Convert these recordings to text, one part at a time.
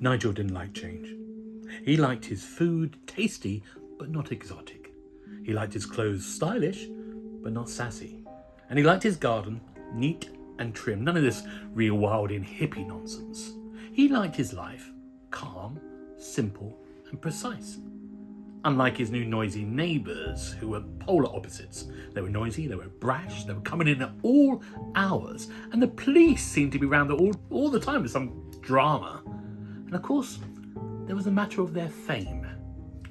Nigel didn't like change. He liked his food tasty, but not exotic. He liked his clothes stylish, but not sassy. And he liked his garden neat and trim. None of this real wild and hippie nonsense. He liked his life calm, simple, and precise. Unlike his new noisy neighbours, who were polar opposites. They were noisy, they were brash, they were coming in at all hours, and the police seemed to be around all the time with some drama. And of course, there was a matter of their fame.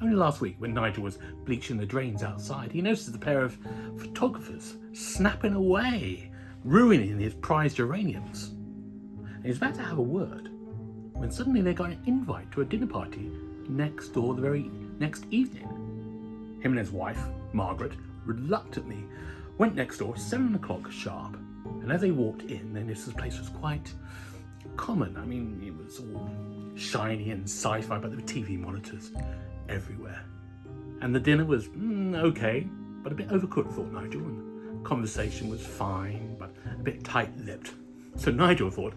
Only last week, when Nigel was bleaching the drains outside, he noticed a pair of photographers snapping away, ruining his prized geraniums. And he was about to have a word, when suddenly they got an invite to a dinner party next door the very next evening. Him and his wife, Margaret, reluctantly went next door 7 o'clock sharp. And as they walked in, then this place was quite common. I mean, it was all shiny and sci-fi, but there were TV monitors everywhere. And the dinner was okay, but a bit overcooked, thought Nigel, and conversation was fine, but a bit tight-lipped. So Nigel thought,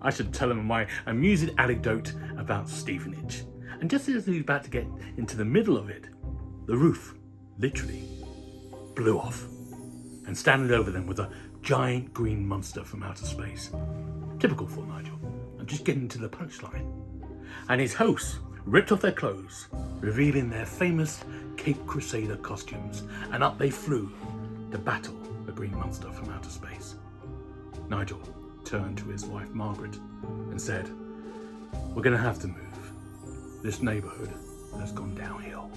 I should tell him my amusing anecdote about Stevenage. And just as he was about to get into the middle of it, the roof literally blew off. And standing over them was a giant green monster from outer space. Typical for Nigel. I'm just getting to the punchline. And his hosts ripped off their clothes, revealing their famous Cape Crusader costumes, and up they flew to battle the green monster from outer space. Nigel turned to his wife Margaret and said, "We're going to have to move. This neighbourhood has gone downhill."